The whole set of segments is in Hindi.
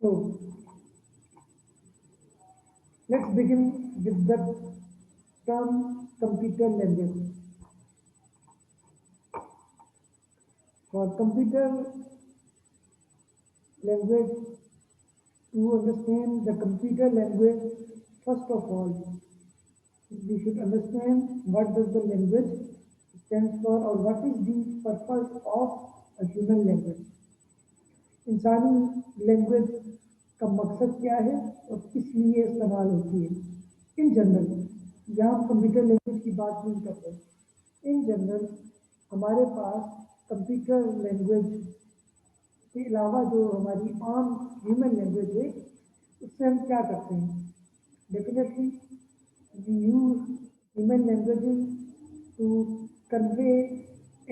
So let's begin with the term computer language. For computer language, to understand the computer language, first of all, we should understand what does the language stands for or what is the purpose of a human language. इंसानी लैंग्वेज का मकसद क्या है और किस लिए इस्तेमाल होती है इन जनरल। यहाँ हम कंप्यूटर लैंग्वेज की बात नहीं कर रहे। इन जनरल हमारे पास कंप्यूटर लैंग्वेज के अलावा जो हमारी आम ह्यूमन लैंग्वेज है उससे हम क्या करते हैं। Definitely we use human languages to convey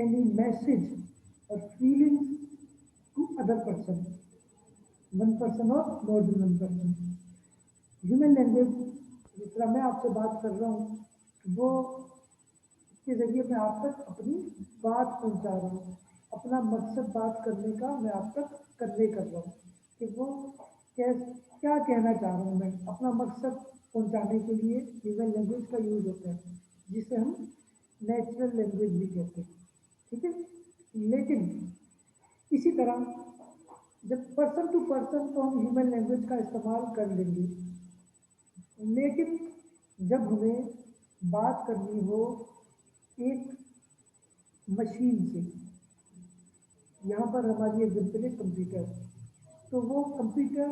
any message और feelings to other person, one person or more than one person. Human language जिस तरह मैं आपसे बात कर रहा हूँ वो के जरिए मैं आप तक अपनी बात पहुँचा रहा हूँ, अपना मकसद बात करने का मैं आप तक कन्वे कर रहा हूँ कि वो क्या कहना चाह रहा हूँ। मैं अपना मकसद पहुँचाने के लिए ह्यूमन लैंग्वेज का यूज होता है जिसे हम नेचुरल लैंग्वेज भी कहते हैं। ठीक है, लेकिन इसी तरह जब पर्सन टू पर्सन तो हम ह्यूमन लैंग्वेज का इस्तेमाल कर लेंगे, लेकिन जब हमें बात करनी हो एक मशीन से, यहाँ पर हमारी एग्जाम्पल है कंप्यूटर, तो वो कंप्यूटर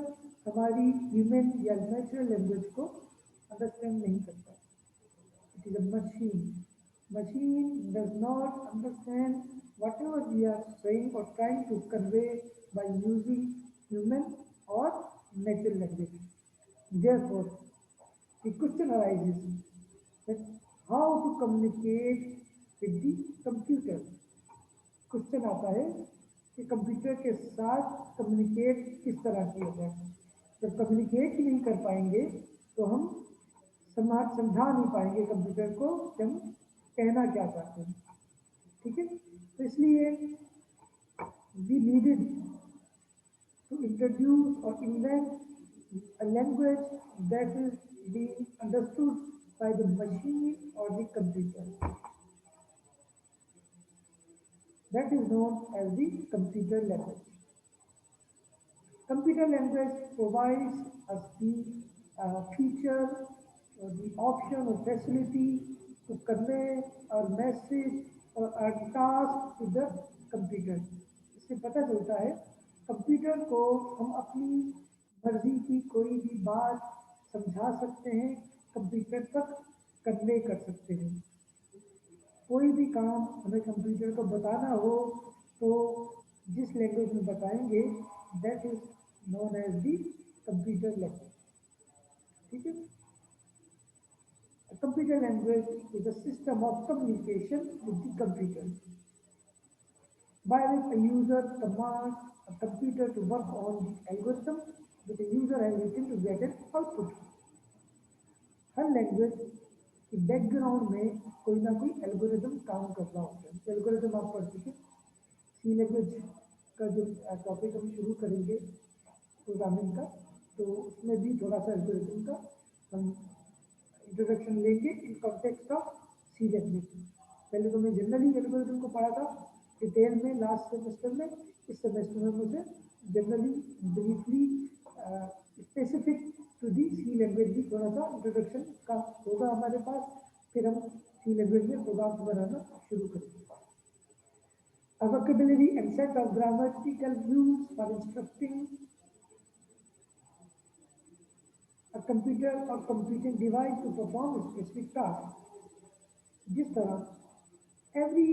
हमारी ह्यूमन या नेचुरल लैंग्वेज को अंडरस्टैंड नहीं करता। It is a machine. Machine does not understand whatever we are saying or trying to convey by using human or natural language. Therefore, the question arises that how to communicate with the computer. Question आता है कि कंप्यूटर के साथ कम्युनिकेट किस तरह किया जाए। जब कम्युनिकेट ही नहीं कर पाएंगे तो हम समझा नहीं पाएंगे कंप्यूटर को कि हम कहना क्या चाहते हैं। ठीक है, तो इसलिए वी नीडेड टू इंट्रोड्यूस और invent a language that is being understood by the machine और the computer. That is known as the computer language. Computer language provides us the feature or the option or facility to convey our message or our task to the computer. इससे पता चलता है कंप्यूटर को हम अपनी मर्जी की कोई भी बात समझा सकते हैं, कंप्यूटर तक कन्वे कर सकते हैं। कोई भी काम हमें कंप्यूटर को बताना हो तो जिस लैंग्वेज में बताएंगे that is known as the computer language. ठीक है, a computer language is a system of communication with the computer by which a user commands a computer to work on the algorithm that the user has written to get an output. Her language की बैकग्राउंड में कोई ना कोई एल्गोरिथम काम कर रहा होता है। एल्गोरिथम आप पढ़ चुके। सी लैंग्वेज का जो टॉपिक हम शुरू करेंगे प्रोग्रामिंग का, तो उसमें भी थोड़ा सा एल्गोरिथम का हम इंट्रोडक्शन लेंगे in context of C language. पहले तो मैं जनरली एल्गोरिथम को पढ़ा था डिटेल में लास्ट सेमेस्टर में। इस सेमेस्टर में मुझे generally briefly specific to the C language भी थोड़ा सा इंट्रोडक्शन का होगा हमारे पास, फिर हम सी लैंग्वेज में प्रोग्राम बनाना शुरू करेंगे। A vocabulary and set of grammatical rules for instructing a computer or computing device to perform a specific task. जिस तरह एवरी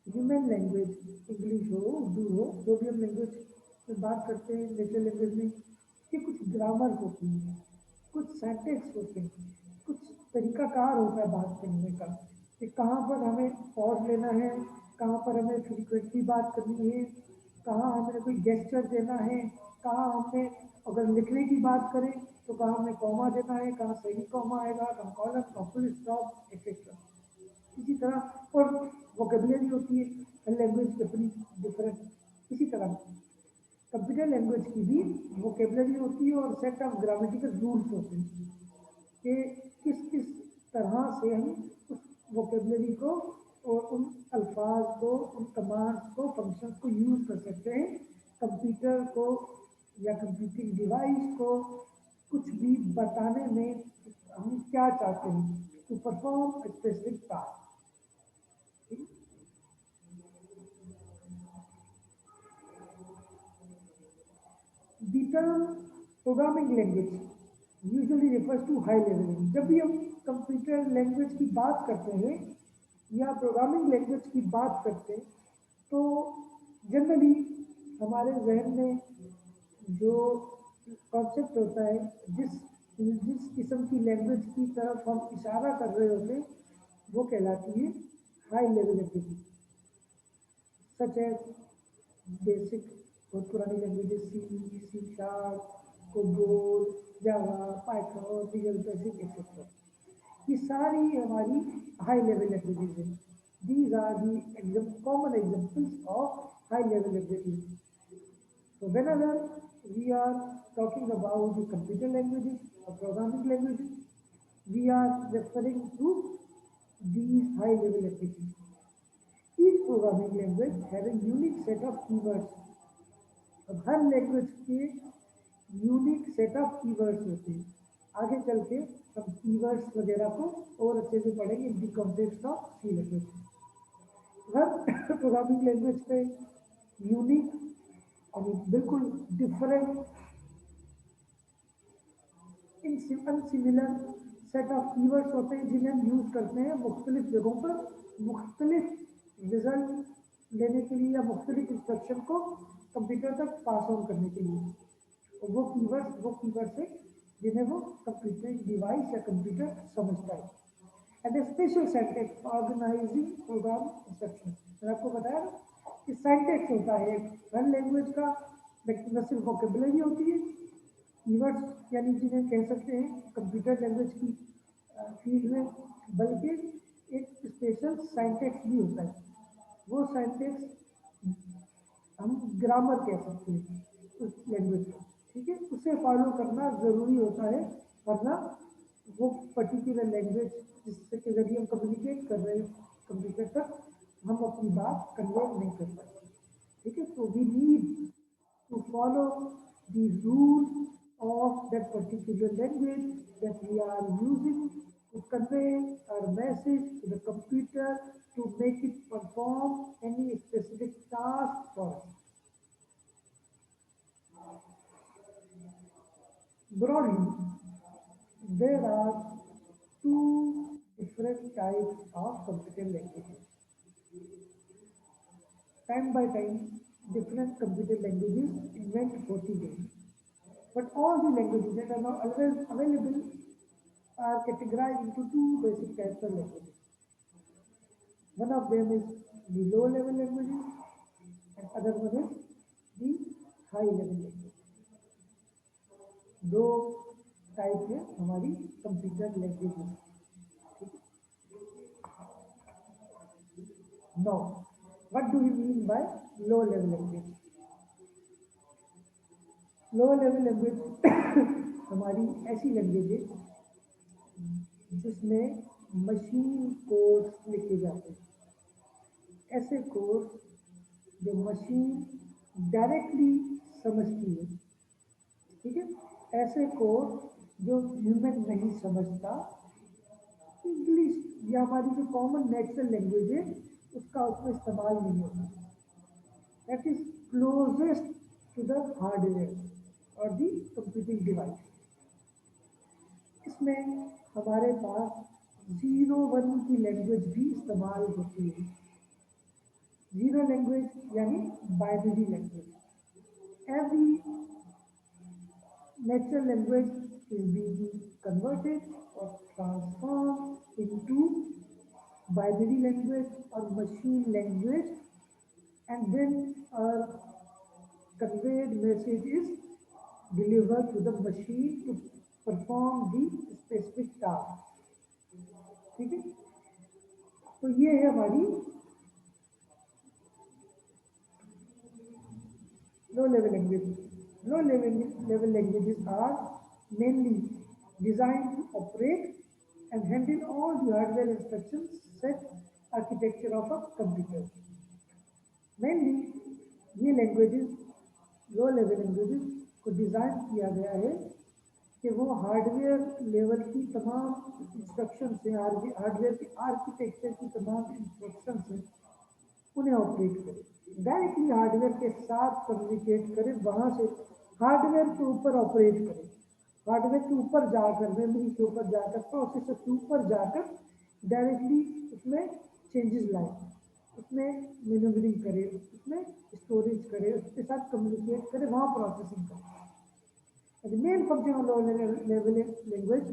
ह्यूमन लैंग्वेज, इंग्लिश हो, उर्दू हो, जो भी हम लैंग्वेज में बात करते हैं नेचुरल लैंग्वेज में, कि कुछ ग्रामर होती है, कुछ सेंटेंस होते हैं, कुछ तरीकाकार होता है बात करने का कि कहाँ पर हमें पॉज लेना है, कहाँ पर हमें फ्रीक्वेंटली बात करनी है, कहाँ हमें कोई गेस्चर देना है, कहाँ हमें अगर लिखने की बात करें तो कहाँ हमें कॉमा देना है, कहाँ सही कॉमा आएगा, कहाँ कॉलम, कहाँ फुल स्टॉप एक्सेट्रा। इसी तरह और वोकेबुलरी होती है हर लैंग्वेज की अपनी डिफरेंट। इसी तरह कंप्यूटर कंप्यूटर लैंग्वेज की भी वोकेबलरी होती है और सेट ऑफ ग्रामेटिकल रूल्स होते हैं कि किस किस तरह से हम उस वोकेबलरी को और उन अल्फाज को, उन कमांड्स को, फंक्शंस को यूज़ कर सकते हैं कंप्यूटर को या कंप्यूटिंग डिवाइस को कुछ भी बताने में हम क्या चाहते हैं to perform specific task. The term programming language usually refers to high level language। जब भी हम कंप्यूटर लैंग्वेज की बात करते हैं या प्रोग्रामिंग लैंग्वेज की बात करते हैं तो जनरली हमारे जहन में जो कॉन्सेप्ट होता है, जिस जिस किस्म की लैंग्वेज की तरफ हम इशारा कर रहे होते हैं वो कहलाती है हाई लेवल लैंग्वेज। सच है बेसिक बहुत पुरानी languages C sharp, COBOL, Java, Python, visual basic etcetera, ये सारी हमारी हाई लेवल लैंग्वेजेस हैं। These are the common examples of high level languages. So whenever we are talking about the computer languages or programming languages, we are referring to these high level languages. Each programming language has a unique set of keywords। अब हर लैंग्वेज के यूनिक सेट ऑफ कीवर्ड्स होते हैं। आगे चल के हम कीवर्ड्स वगैरह को और अच्छे से पढ़ेंगे in the context of C language. हर प्रोग्रामिंग लैंग्वेज पे यूनिक और बिल्कुल different unsimilar set of keywords होते हैं जिन्हें हम यूज़ करते हैं मुख्तलिफ जगहों पर मुख्तलिफ रिजल्ट लेने के लिए या मुख्तलिफ इंस्ट्रक्शन को कंप्यूटर तक पास ऑन करने के लिए। और वो कीवर्ड्स है जिन्हें वो कंप्यूटर डिवाइस या कंप्यूटर समझता है। And special syntax organizing program instruction. मैंने आपको बताया ना कि सिंटैक्स होता है हर लैंग्वेज का, न सिर्फ वोकेबलरी होती है, कीवर्ड्स यानी जिन्हें कह सकते हैं कंप्यूटर लैंग्वेज की फील्ड में, बल्कि एक स्पेशल सिंटैक्स भी होता है। वो सिंटैक्स हम ग्रामर कह सकते हैं उस लैंग्वेज का, ठीक है, उसे फॉलो करना ज़रूरी होता है, वरना वो पर्टिकुलर लैंग्वेज जिसके जरिए हम कम्युनिकेट कर रहे हैं कंप्यूटर तक हम अपनी बात कन्वे नहीं कर पाते। ठीक है, तो we need to follow the rules of that particular language that we are using to convey our message to the computer to make it perform any specific task for us. Broadly, there are two different types of computer languages. Time by time, different computer languages invent 40 days. But all the languages that are now always available are categorized into two basic types of languages. One of them is the low level languages and other one is the high level language. दो टाइप है हमारी कंप्यूटर लैंग्वेज में। Now, what do we mean by low level language? Low level language हमारी ऐसी लैंग्वेज है जिसमें मशीन कोड्स लिखे जाते हैं। ऐसे कोड जो मशीन डायरेक्टली समझती है, ठीक है, ऐसे कोड जो ह्यूमन नहीं समझता। इंग्लिश या हमारी जो कॉमन नेचुरल लैंग्वेज है उसका उसमें इस्तेमाल नहीं होता। That is closest to the hardware और दी कंप्यूटिंग डिवाइस। इसमें हमारे पास 0-1 की लैंग्वेज भी इस्तेमाल होती है। 0 लैंग्वेज यानी binary language. Every natural language is being converted or transformed into binary language or machine language, and then a conveyed message is delivered to the machine to perform the specific task। ठीक है, तो ये है हमारी low level language. Low level languages are mainly designed to operate and handle all the hardware instructions set architecture of a computer. Mainly ये लैंग्वेजेस लो लेवल लैंग्वेजेस को डिज़ाइन किया गया है कि वो हार्डवेयर लेवल की तमाम इंस्ट्रक्शन से हार्डवेयर के आर्किटेक्चर की तमाम इंस्ट्रक्शन से उन्हें ऑपरेट करे, डायरेक्टली हार्डवेयर के साथ कम्युनिकेट करे, वहाँ से हार्डवेयर के ऊपर ऑपरेट करे, हार्डवेयर के ऊपर जाकर, मेमोरी के ऊपर जाकर, प्रोसेसर के ऊपर जाकर डायरेक्टली उसमें चेंजेस लाए, उसमें मैन्यूवरिंग करे, उसमें स्टोरेज करे, उसके साथ कम्युनिकेट करे, वहाँ प्रोसेसिंग करे. The main function of low level language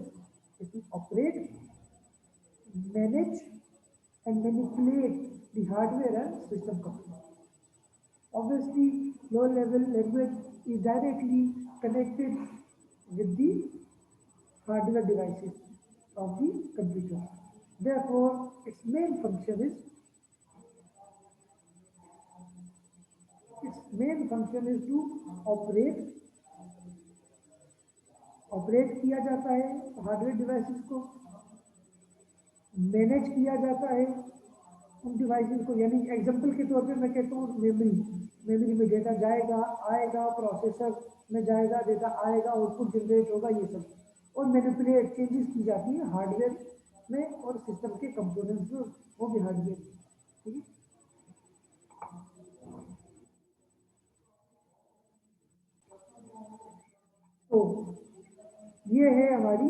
is to operate, manage, and manipulate the hardware and system components. Obviously, low level language is directly connected with the hardware devices of the computer. Therefore, its main function is to operate किया जाता है हार्डवेयर डिवाइसेस को, मैनेज किया जाता है उन डिवाइसेस को. यानी एग्जांपल के तौर पे मैं कहता हूँ मेमोरी में डेटा जाएगा आएगा, प्रोसेसर में जाएगा डेटा आएगा, आउटपुट जनरेट होगा, ये सब, और मैनिपुलेट चेंजेस की जाती है हार्डवेयर में और सिस्टम के कंपोनेंट्स जो वो भी हार्डवेयर. ठीक है. तो ये है हमारी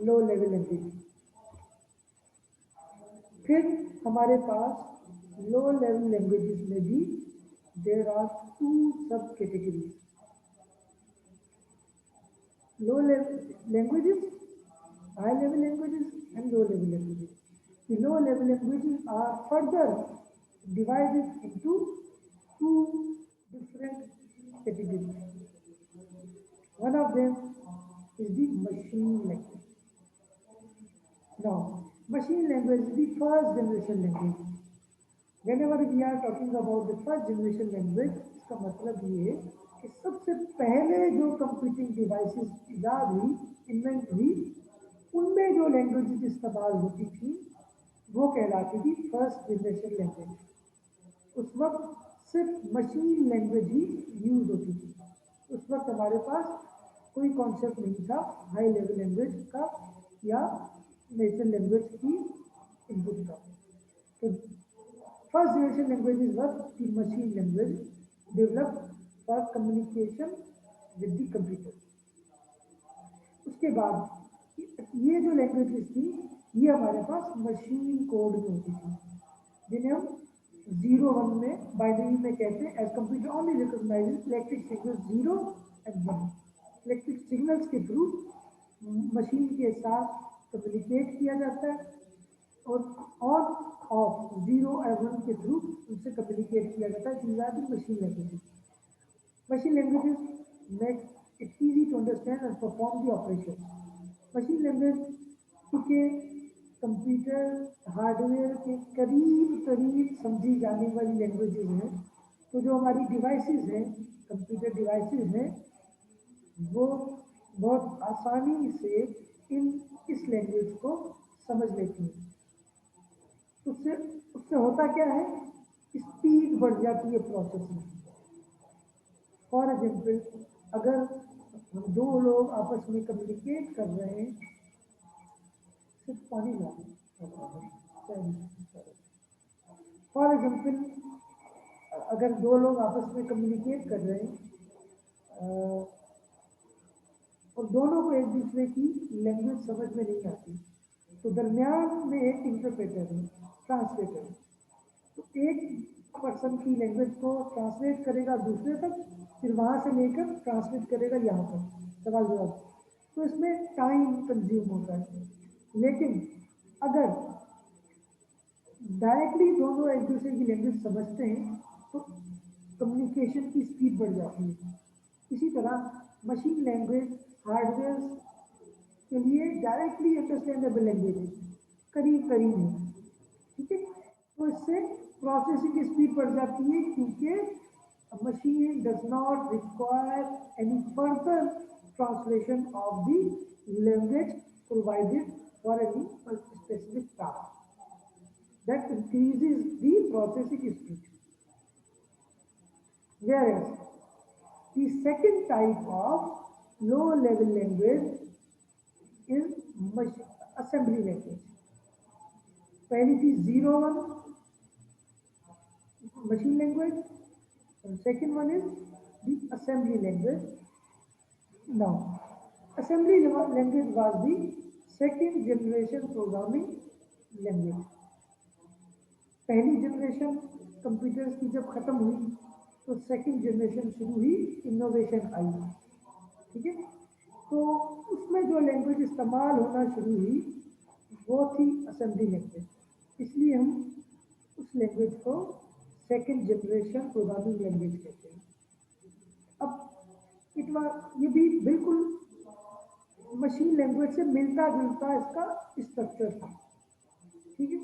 लो लेवल लैंग्वेज. फिर हमारे पास लो लेवल लैंग्वेजेस में भी देर आर 2 सब categories. Low level languages, high level languages and low level languages. The low level languages are further divided into 2 different categories. One of them is the machine language. Now, machine language is the first generation language. Whenever we are talking about the first generation language, इसका मतलब ये है कि सबसे पहले जो कंप्यूटिंग डिवाइसेस इजाद हुई, इन्वेंट हुई, उनमें जो लैंग्वेज इस्तेमाल होती थी वो कहलाती थी फर्स्ट जनरेशन लैंग्वेज. उस वक्त सिर्फ मशीन लैंग्वेज ही यूज होती थी. उस वक्त हमारे पास कोई कॉन्सेप्ट नहीं था हाई लेवल लैंग्वेज का या नेचुरल लैंग्वेज की इनपुट का. तो first generation language were the machine language developed for communication with the computer. उसके बाद ये जो लैंग्वेजेस थी ये हमारे पास मशीन कोड में होती थी, जिन्हें हम 0-1 में बाइनरी में कहते हैं. As computer only recognizes electric signal 0 and 1. Electric signals के थ्रू मशीन के साथ कम्युनिकेट किया जाता है और ऑन ऑफ 0 और 1 के थ्रू उनसे कम्युनिकेट किया जाता है. These are the machine languages. Machine languages make it easy to understand and perform the operation. Machine language के कंप्यूटर हार्डवेयर के करीब समझी जाने वाली लैंग्वेजेस हैं. तो जो हमारी डिवाइसेस हैं, कंप्यूटर डिवाइसेस हैं, वो बहुत आसानी से इस लैंग्वेज को समझ लेती हैं. उससे उससे होता क्या है, स्पीड बढ़ जाती है प्रोसेसिंग. फॉर एग्जाम्पल, अगर हम 2 लोग आपस में कम्युनिकेट कर रहे हैं, सिर्फ पानी ला. फॉर एग्जाम्पल, अगर 2 लोग आपस में कम्युनिकेट कर रहे हैं और दोनों को एक दूसरे की लैंग्वेज समझ में नहीं आती, तो दरमियान में एक इंटरप्रेटर है, ट्रांसलेटर है. तो एक पर्सन की लैंग्वेज को ट्रांसलेट करेगा दूसरे तक, फिर वहाँ से लेकर ट्रांसलेट करेगा यहाँ तक सवाल जवाब. तो इसमें टाइम कंज्यूम होता है. लेकिन अगर डायरेक्टली दोनों एक दूसरे की लैंग्वेज समझते हैं तो कम्युनिकेशन की स्पीड बढ़ जाती है. इसी तरह मशीन लैंग्वेज हार्डवेयर के लिए डायरेक्टली अंडरस्टैंडेबल लैंग्वेज है, करीब है. ठीक है. तो इससे प्रोसेसिंग की स्पीड बढ़ जाती है क्योंकि A machine does not require any further translation of the language provided for any specific task. That increases the processing speed. Whereas the second type of low-level language is assembly language. पहली थी 01 machine language, and second one is the assembly language. Now, assembly language was the second generation programming language. पहली जनरेशन कंप्यूटर्स की जब खत्म हुई तो सेकंड जनरेशन शुरू हुई, इनोवेशन आई, ठीक है। तो उसमें जो लैंग्वेज इस्तेमाल होना शुरू हुई वो थी असेंबली लैंग्वेज, इसलिए हम उस लैंग्वेज को सेकंड जनरेशन प्रोग्रामिंग लैंग्वेज कहते हैं। अब इतना ये भी बिल्कुल मशीन लैंग्वेज से मिलता जुलता इसका स्ट्रक्चर था, ठीक है,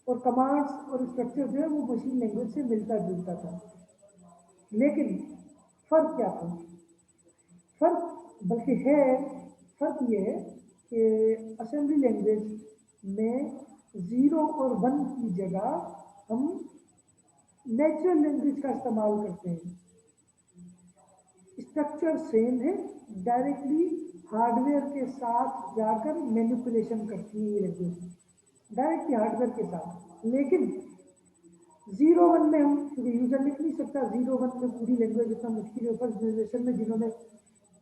और कमांड्स और स्ट्रक्चर जो है वो मशीन लैंग्वेज से मिलता जुलता था। लेकिन फर्क क्या था? फर्क बल्कि है, फर्क ये है कि असेंबली लैंग्वेज में 0 और 1 की जगह हम नेचुरल लैंग्वेज का इस्तेमाल करते हैं। स्ट्रक्चर सेम है, डायरेक्टली हार्डवेयर के साथ जाकर मैनिपुलेशन करती है ये लैंग्वेज, डायरेक्टली हार्डवेयर के साथ। लेकिन 01 में हम, क्योंकि यूजर लिख नहीं सकता 01 में पूरी लैंग्वेज, इतना मुश्किल है। फर्स्ट जनरेशन में जिन्होंने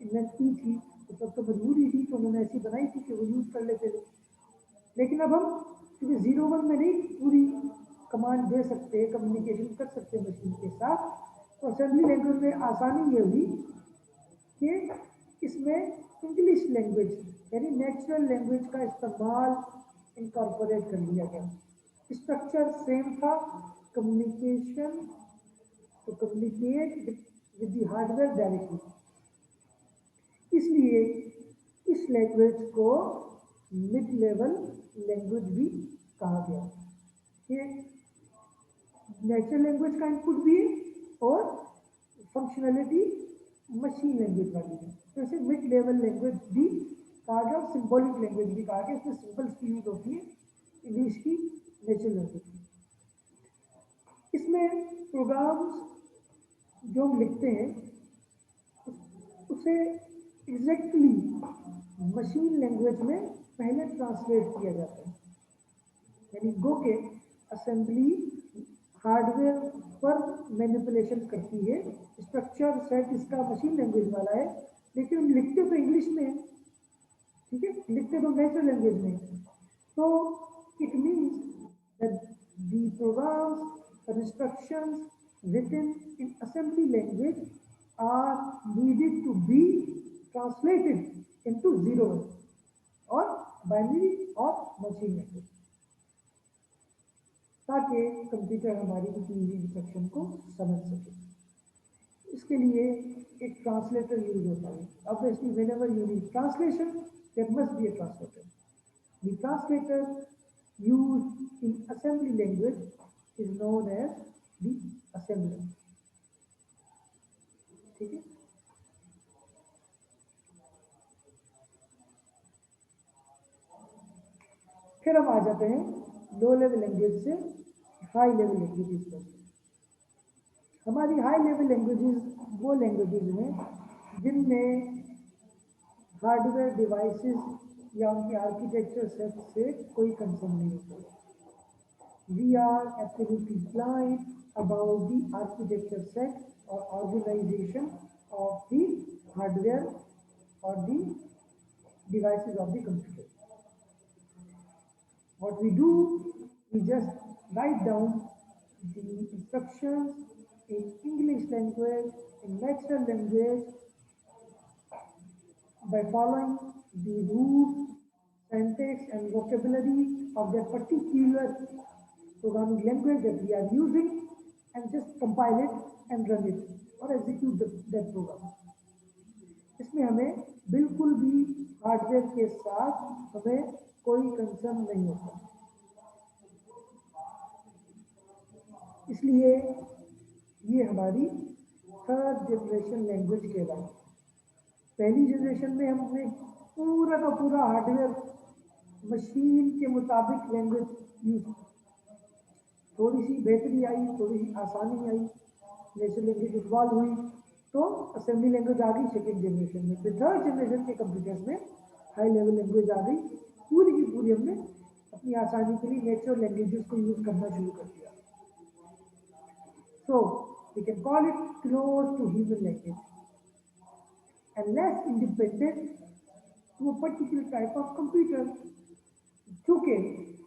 इन्वेंट की थी तो तब तो मजबूरी थी, तो उन्होंने ऐसी बनाई थी कि वो यूज कर लेते थे। लेकिन अब हम क्योंकि 01 में नहीं पूरी कमांड दे सकते, कम्युनिकेशन कर सकते मशीन के साथ, तो असेंबली लैंग्वेज में आसानी ये हुई कि इसमें इंग्लिश लैंग्वेज यानी नेचुरल लैंग्वेज का इस्तेमाल इनकॉर्पोरेट कर लिया गया। स्ट्रक्चर सेम था, communication to communicate with the hardware directly, इसलिए इस लैंग्वेज को मिड लेवल लैंग्वेज भी कहा गया। ये नेचुरल लैंग्वेज का इनपुट भी है और फंक्शनैलिटी मशीन लैंग्वेज वाली है, तो इसे मिड लेवल लैंग्वेज भी कहा गया, सिंबॉलिक लैंग्वेज भी कहा गया। इसमें सिंबल्स की यूज होती है इंग्लिश की नेचुरल लैंग्वेज की। इसमें प्रोग्राम्स जो हम लिखते हैं उसे एग्जैक्टली मशीन लैंग्वेज में पहले ट्रांसलेट किया जाता है, यानी गो के असेंबली हार्डवेयर पर मैनिपुलेशन करती है। स्ट्रक्चर सेट इसका मशीन लैंग्वेज वाला है, लेकिन हम लिखते तो इंग्लिश में है, ठीक है, लिखते तो नेचुरल लैंग्वेज में। तो it means that the programs और instructions written in assembly language are needed to be translated into 01 or binary or machine language, ताकि कंप्यूटर हमारी दी हुई इंस्ट्रक्शन को समझ सके। इसके लिए एक ट्रांसलेटर यूज होता है। Obviously, whenever you need translation, there must be a translator. The translator used in assembly language is known as the assembler, ठीक है। फिर हम आ जाते हैं लो लेवल लैंग्वेज से हाई लेवल लैंग्वेजेस पर। हमारी हाई लेवल लैंग्वेजेस वो लैंग्वेजेस हैं जिनमें हार्डवेयर डिवाइसेस या उनके आर्किटेक्चर सेट से कोई कंसर्न नहीं होता। We are absolutely blind about the architecture set or organization of the hardware or the devices of the computer. What we do, we just write down the instructions in English language, in natural language, by following the rules, syntax and vocabulary of that particular programming language that we are using, and just compile it and run it or execute that program. इसमें हमें बिल्कुल भी हार्डवेयर के साथ हमें कोई कंसर्न नहीं होता, इसलिए ये हमारी थर्ड जनरेशन लैंग्वेज कहलाई। पहली जनरेशन में हमने पूरा का पूरा हार्डवेयर मशीन के मुताबिक लैंग्वेज यूज, थोड़ी सी बेहतरी आई, थोड़ी सी आसानी आई, नेचुरल लैंग्वेज इन्वॉल्व हुई, तो असेंबली लैंग्वेज आ गई सेकेंड जनरेशन में। फिर थर्ड जनरेशन के कंप्यूटर्स में हाई लेवल लैंग्वेज आ गई, पूरी की पूरी हमने अपनी आसानी के लिए नेचुरल लैंग्वेजेस को यूज करना शुरू कर दिया। So we can call it close to human language and less independent to a particular type of computer। चूँकि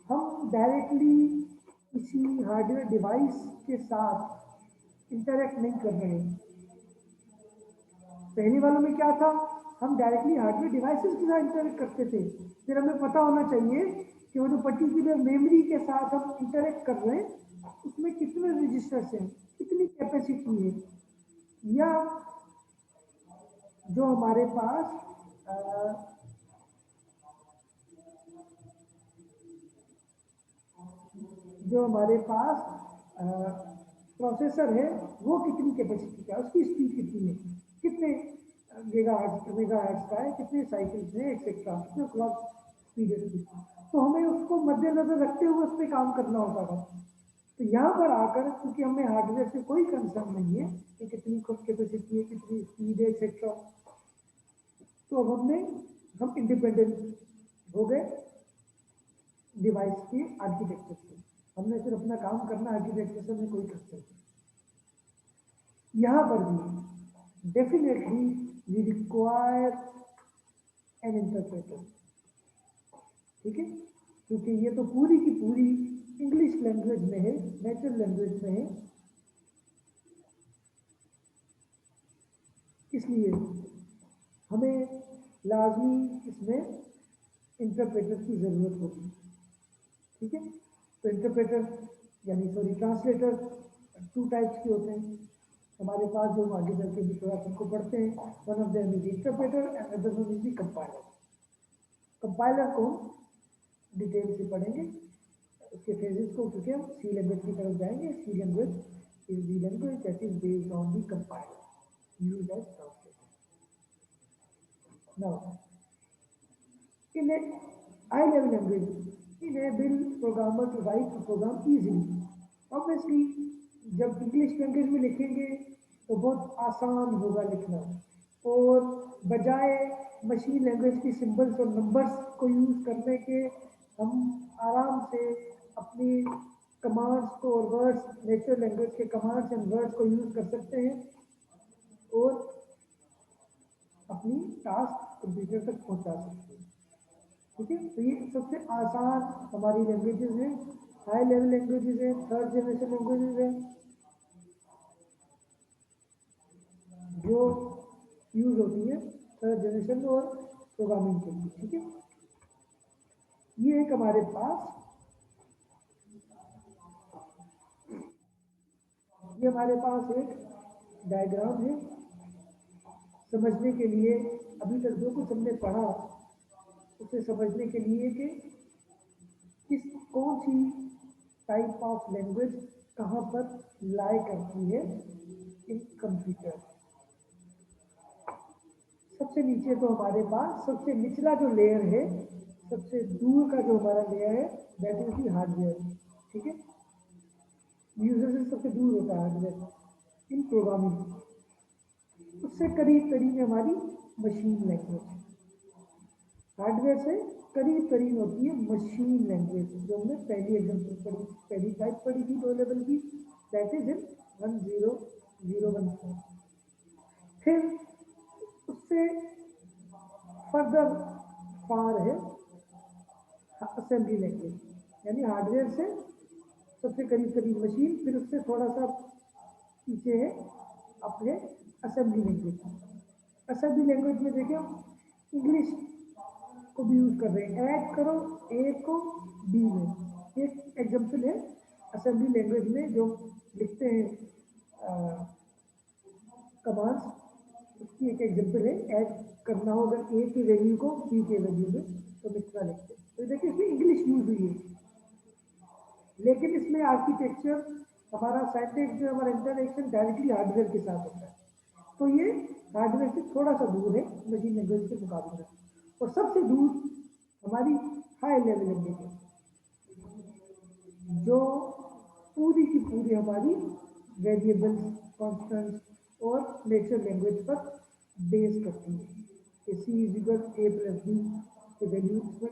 हम डायरेक्टली किसी हार्डवेयर डिवाइस के साथ इंटरेक्ट नहीं कर रहे हैं। पहले वालों में क्या था, हम डायरेक्टली हार्डवेयर डिवाइसेस के साथ इंटरेक्ट करते थे। फिर हमें पता होना चाहिए कि वो जो पर्टिकुलर मेमोरी के साथ हम इंटरेक्ट कर रहे हैं उसमें कितने रजिस्टर्स हैं, कितनी कैपेसिटी है, या जो हमारे पास प्रोसेसर है वो कितनी कैपेसिटी का है, उसकी स्पीड कितनी है, कितने मेगाहर्ट्ज का है, कितने साइकिल्स हैं एक्सेट्रा, कितने क्लॉक स्पीड है उसकी। तो हमें उसको मद्देनजर रखते हुए उस पर काम करना होता था। तो यहाँ पर आकर क्योंकि हमें हार्डवेयर से कोई कंसर्न नहीं है कि कितनी कैपेसिटी है, कितनी स्पीड है एक्सेट्रा, तो हम इंडिपेंडेंट हो गए डिवाइस के आर्किटेक्चर से। हमने सिर्फ अपना काम करना, आर्किटेक्चर से हमें कोई कंसर्न नहीं। यहाँ पर भी definitely we require an interpreter, ठीक है, क्योंकि ये तो पूरी की पूरी इंग्लिश लैंग्वेज में है, नेचुरल लैंग्वेज में है, इसलिए हमें लाजमी इसमें इंटरप्रेटर की ज़रूरत होगी। ठीक है, तो इंटरप्रेटर यानी ट्रांसलेटर टू टाइप्स के होते हैं हमारे पास, जो आगे चल के भी थोड़ा सबको पढ़ते हैं। One of them is interpreter and other one is the compiler. Compiler को डिटेल से पढ़ेंगे, उसके फेजेस को, क्योंकि हम सी लैंग्वेज की तरफ जाएंगे। C language is the language that is based on the compiler used as translator. Now in a high level language enable programmer to write a program easily। Obviously जब इंग्लिश लैंग्वेज में लिखेंगे तो बहुत आसान होगा लिखना, और बजाय मशीन लैंग्वेज की सिंबल्स और नंबर्स को यूज करने के हम आराम से अपनी कमांड्स को और वर्ड्स, नेचुरल लैंग्वेज के कमांड्स एंड वर्ड्स को यूज कर सकते हैं और अपनी टास्क कंप्यूटर तक पहुंचा सकते हैं। ठीक है, तो ये सबसे आसान हमारी लैंग्वेजेस हैं, हाई लेवल लैंग्वेजेस हैं, थर्ड जनरेशन लैंग्वेजेस हैं जो यूज होती है थर्ड जनरेशन और प्रोग्रामिंग के लिए। ठीक है, ये एक हमारे पास एक डायग्राम है समझने के लिए। अभी तक जो कुछ हमने पढ़ा उसे समझने के लिए कि कौन सी टाइप ऑफ लैंग्वेज कहाँ पर लाई करती है इन कंप्यूटर। सबसे नीचे तो हमारे पास सबसे निचला जो लेयर है, सबसे दूर का जो हमारा लेयर है, दैट इज दी हार्डवेयर। ठीक है, यूजर से सबसे दूर होता है हार्डवेयर इन प्रोग्रामिंग। उससे करीब करीब हमारी मशीन लैंग्वेज, हार्डवेयर से करीब करीब होती है मशीन लैंग्वेज, जो हमने पहली एग्जाम्पल पढ़ी, पहली टाइप पढ़ी थी 2 लेवल की, दैट इज इन 10014। फिर उससे फर्दर फार है असेंबली लैंग्वेज, यानी हार्डवेयर से सबसे करीब करीब मशीन, फिर उससे थोड़ा सा पीछे है अपने असेंबली लैंग्वेज। असेंबली लैंग्वेज में देखिए इंग्लिश को भी यूज कर रहे हैं, ऐड करो ए को बी में। एक एग्जाम्पल है असेंबली लैंग्वेज में जो लिखते हैं कमांड्स, उसकी एक एग्जाम्पल है, ऐड करना होगा ए की वैल्यू को बी के वैल्यू में, तो मित्रा लिखते हैं। तो देखिए इसमें इंग्लिश यूज हुई है, लेकिन इसमें आर्किटेक्चर हमारा साइंटिफिक जो हमारा इंटरेक्शन डायरेक्टली हार्डवेयर के साथ होता है। तो ये हार्डवेयर से थोड़ा सा दूर है मशीन लैंग्वेज के मुकाबले में। और सबसे दूर हमारी हाई लेवल लैंग्वेज है, जो पूरी की पूरी हमारी वेरिएबल्स, कॉन्स्टेंट्स और नेचुरल लैंग्वेज पर बेस करती है कि C is equal A plus B के वैल्यू। इसमें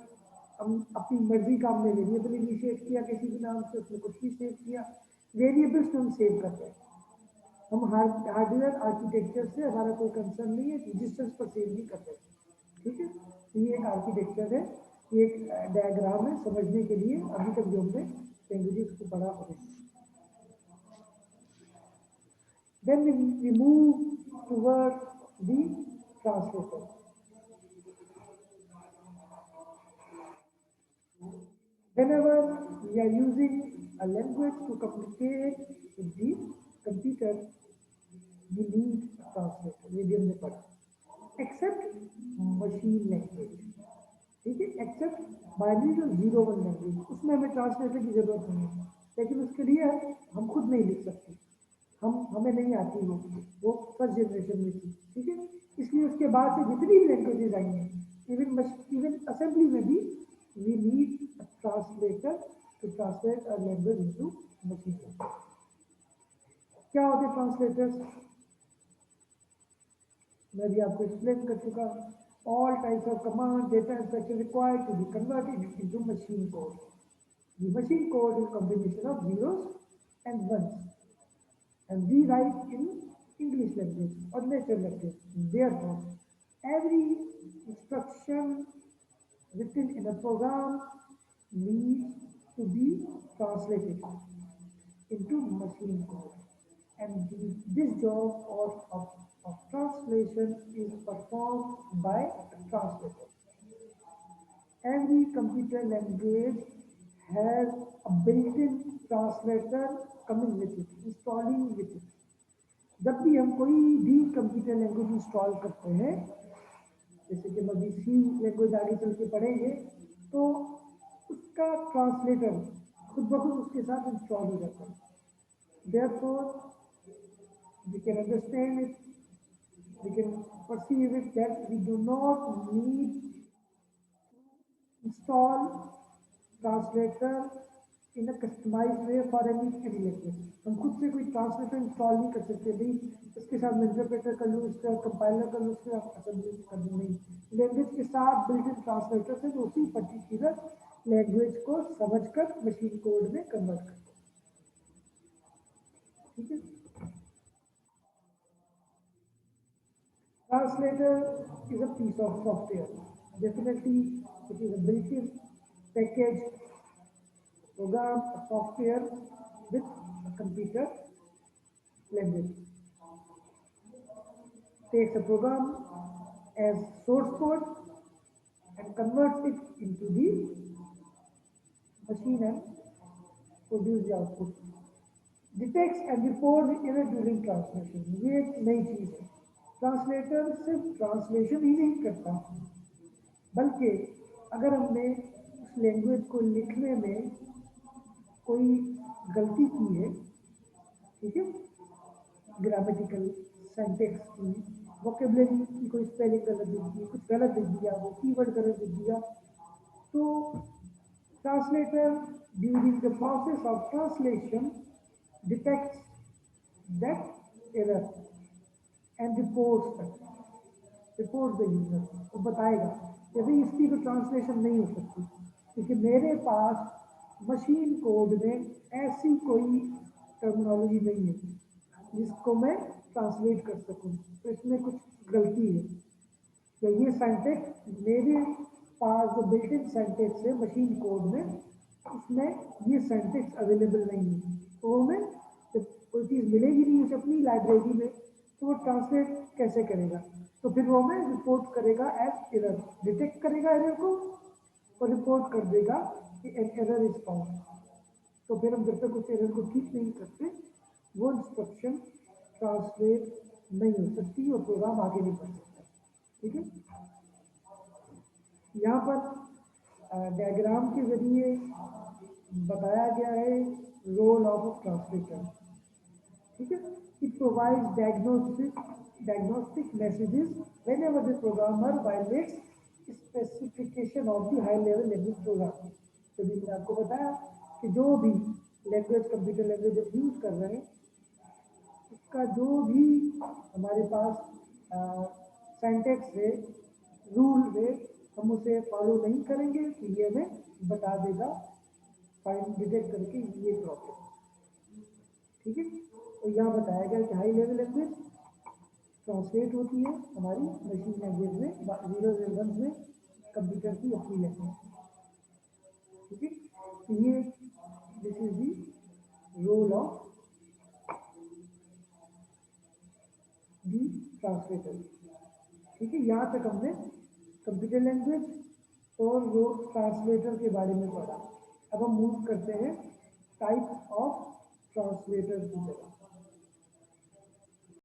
हम अपनी मर्जी का हमने वेरिएबल इनिशिएट किया किसी भी नाम से, उसमें कुछ भी सेव किया, वेरिएबल्स में हम सेव करते हैं। हम हार्डवेयर आर्किटेक्चर से हमारा कोई कंसर्न नहीं है, रजिस्टर्स पर सेव नहीं करते। ठीक है, तो ये एक आर्किटेक्चर है, ये एक डायग्राम है समझने के लिए अभी तक जो हमने लैंग्वेजेस को पढ़ा है। Then we move towards the translator. Whenever we are using a language to communicate with the computer, we need a translator. ये भी हमने पढ़ा। Except machine language, ठीक है, एक्सेप्ट बाइनरी जो 0-1 लैंग्वेज, उसमें हमें ट्रांसलेटर की जरूरत नहीं है, लेकिन उसके लिए हम खुद नहीं लिख सकते, हमें नहीं आती वो फर्स्ट जनरेशन में थी। ठीक है, इसलिए उसके बाद से जितनी भी लैंग्वेजेज आई हैं, इवन असेंबली में भी we need a translator to translate a language into machine language. क्या होते हैं ट्रांसलेटर्स? मैं भी आपको एक्सप्लेन कर चुका हूँ। All types of command, data instruction required to be converted into machine code. The machine code is a combination of zeros and ones, and we write in English language or natural language. Therefore, every instruction written in a program needs to be translated into machine code. And this job of translation is performed by a translator. Every computer language has a built-in translator coming with it, installing with it. जब भी हम कोई भी कंप्यूटर लैंग्वेज इंस्टॉल करते हैं, जैसे कि हम अभी सी लैंग्वेज आगे चल के पढ़ेंगे, तो उसका ट्रांसलेटर खुद ब खुद उसके साथ इंस्टॉल हो जाता है। Therefore, we can understand it, we can perceive it that we do not need install translator in a customized way for any language. हम खुद से कोई ट्रांसलेटर इंस्टॉल नहीं कर सकते, भाई इसके साथ मैं इंटरप्रेटर कर लूँ, इसका कंपाइलर कर लूँ, उसके साथ असेंबली कर लूँ, नहीं। लैंग्वेज के साथ बिल्ट इन ट्रांसलेटर से जो उसी पर्टिकुलर लैंग्वेज को समझकर मशीन कोड में कन्वर्ट करते हैं। ठीक है, translator is a piece of software. Definitely, it is a built-in package program, a software with a computer language. Takes a program as source code and converts it into the machine and produce the output. Detects and reports the error during translation. ये एक नई चीज है। ट्रांसलेटर सिर्फ ट्रांसलेशन ही नहीं करता, बल्कि अगर हमने उस लैंग्वेज को लिखने में कोई गलती की है, ठीक है, ग्रामेटिकल, सिंटैक्स की, वोकेबलरी की कोई स्पेलिंग गलत लिख दी, कुछ गलत लिख दिया, वो कीवर्ड गलत लिख दिया, तो translator during the process of translation detects that error and report the user. वो बताएगा कि भाई इसकी तो ट्रांसलेशन नहीं हो सकती, क्योंकि मेरे पास मशीन कोड में ऐसी कोई टर्मिनोलॉजी नहीं है जिसको मैं ट्रांसलेट कर सकूं, तो इसमें कुछ गलती है, या ये सिंटैक्स मेरे पास जो बिल्ट इन सिंटैक्स है मशीन कोड में, उसमें ये सिंटैक्स अवेलेबल नहीं है। तो हमें जब कोई चीज़ मिलेगी नहीं उसे अपनी लाइब्रेरी में, तो वो ट्रांसलेट कैसे करेगा? तो फिर वो हमें रिपोर्ट करेगा एज एरर, डिटेक्ट करेगा एरर को और रिपोर्ट कर देगा कि एन एरर इज फाउंड। तो फिर हम जब तक उस एरर को ठीक नहीं करते, वो इंस्ट्रक्शन ट्रांसलेट नहीं हो सकती और प्रोग्राम आगे नहीं बढ़ सकता। ठीक है, यहाँ पर डायग्राम के जरिए बताया गया है रोल ऑफ ट्रांसलेटर। ठीक है. It provides diagnostic messages when ever the programmer violets specification of the high level language program. तो मैंने आपको बताया कि जो भी लैंग्वेज कंप्यूटर लैंग्वेज जब यूज कर रहे हैं उसका जो भी हमारे पास सेंटेक्स है, रूल है, हम उसे फॉलो नहीं करेंगे तो ये हमें बता देगा, फाइंड डिटेक्ट करके ये प्रॉब्लम. ठीक है. तो यहाँ बताया गया कि हाई लेवल लैंग्वेज ट्रांसलेट होती है हमारी मशीन लैंग्वेज में, जीरो वन में कंप्यूटर की अपनी लैंग्वेज. ठीक है. तो ये this is the role of the translator. ठीक है. यहाँ तक हमने कंप्यूटर लैंग्वेज और वो ट्रांसलेटर के बारे में पढ़ा. अब हम मूव करते हैं टाइप ऑफ ट्रांसलेटर की तरफ.